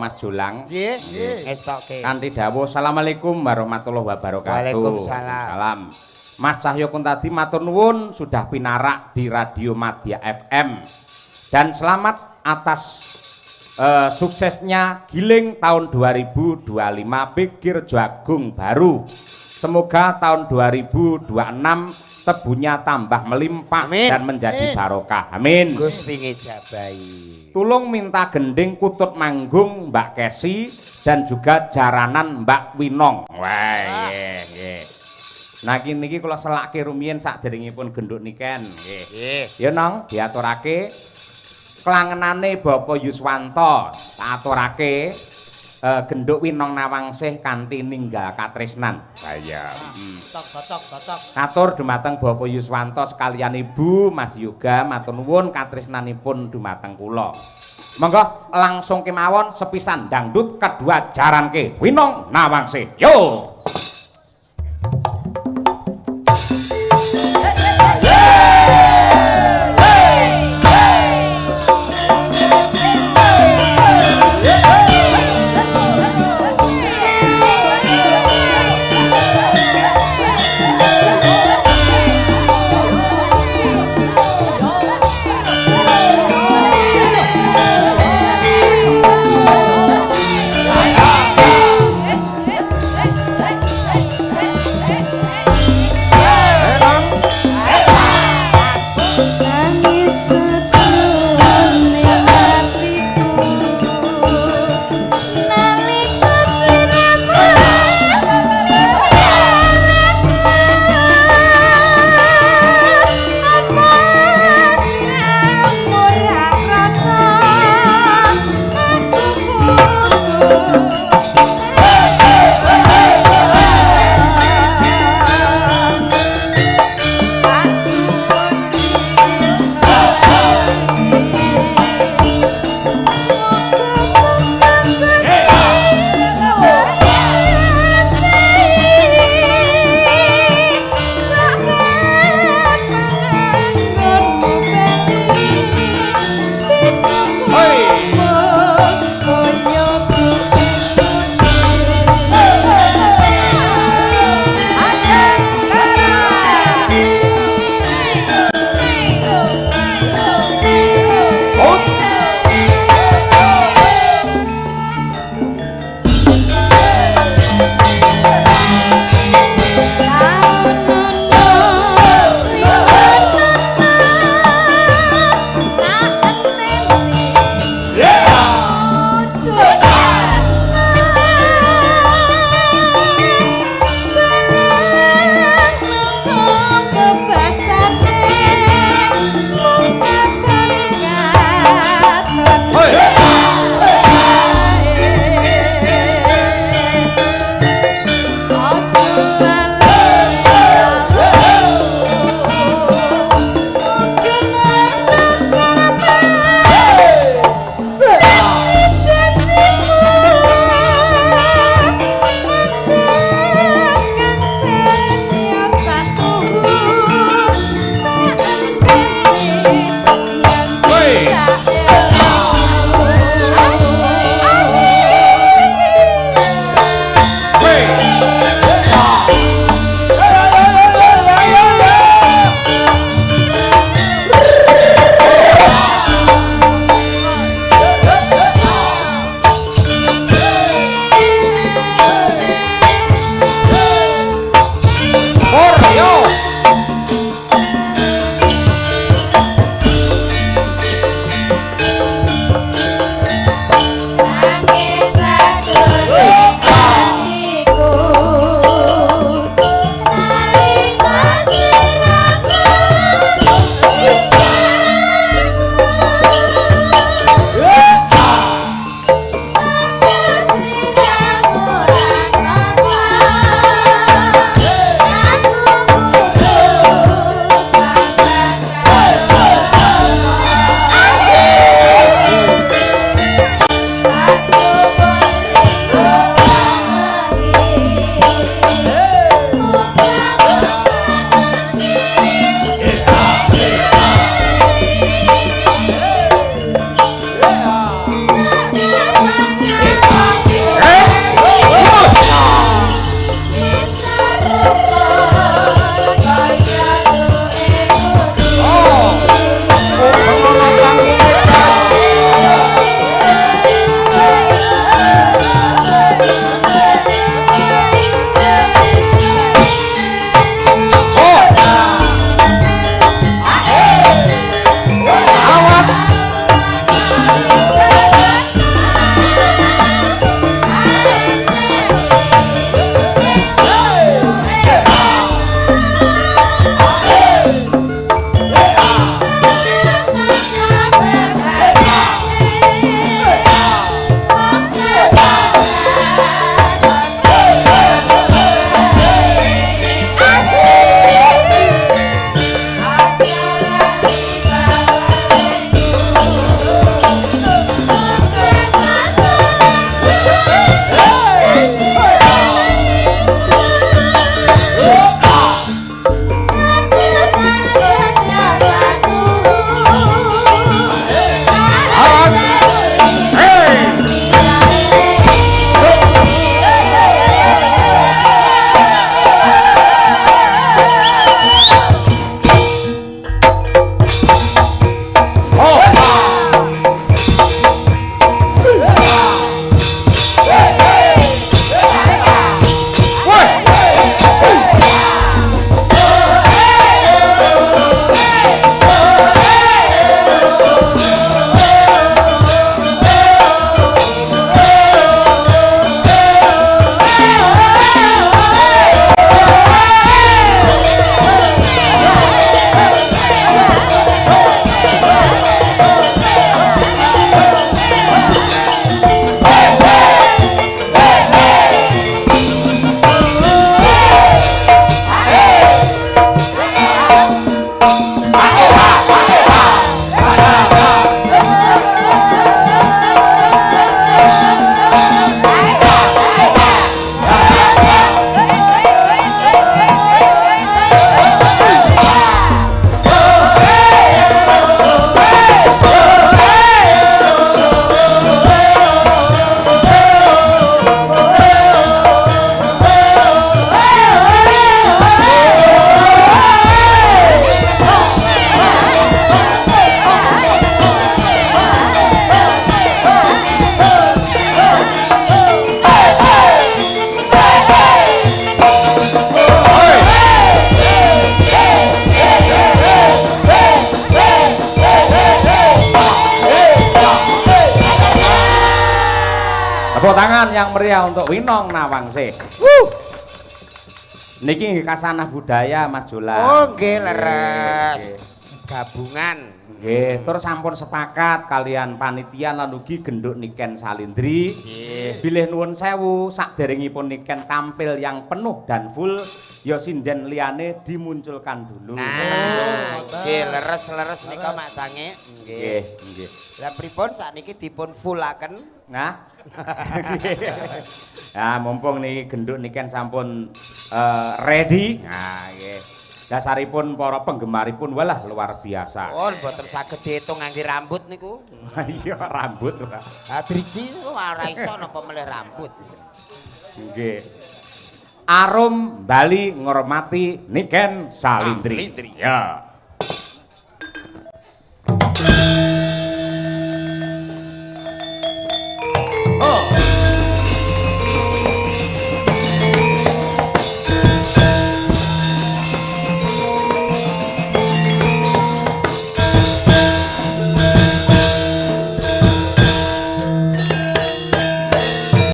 Mas Jolang. Nggih, estoke. Kanthi dawuh Assalamualaikum warahmatullahi wabarakatuh. Waalaikumsalam. Salam. Mas Cahyo Kuntadi matur nuwun sudah pinarak di Radio Madya FM. Dan selamat atas suksesnya Giling tahun 2025 Pikir Jagung Baru. Semoga tahun 2026 tebunya tambah melimpah dan menjadi barokah. Amin. Gusti ngejabahi. Tulung minta gending kutut manggung Mbak Kesi dan juga jaranan Mbak Winong. Wah, nggih. Nah niki kula selake rumiyin saderengipun genduk niken. Nggih. Ya Nong, diaturake klangenane Bapak Yuswanto tak aturake genduk Winong Nawangsih kanthi ninggal katresnan. Saya Cocok. katur dumateng Bapak Yuswanto sekalian Ibu Mas Yoga matur nuwun katresnanipun dumateng kula. Monggo langsung kemawon sepisan dangdut kedua jaranke Winong Nawangsih. Yo. Hey! Tepuk tangan yang meriah untuk Winong Nawangse. Niki kasanah budaya Mas Jola. Oh nggih leres. Gabungan. Nggih, terus sampun sepakat kalian panitia lan ugi genduk Niken Salindri. Nggih. Bilih nuwun sewu saderengipun Niken tampil yang penuh dan full ya sinden liyane dimunculkan dulu. Nah, nggih leres-leres nika Mak Sange. Nggih, nggih. Lah pripun sakniki dipun fullaken? Nah. Ya mumpung niki genduk Niken sampun ready. Nah, nggih. Dasaripun para penggemaripun walah luar biasa. Oh, mboten saged diitung ngangge rambut niku. Iya rambut. Ah driji niku ora iso napa melih rambut. Nggih. Arum Bali ngormati Niken Salindri. Ya. Oh.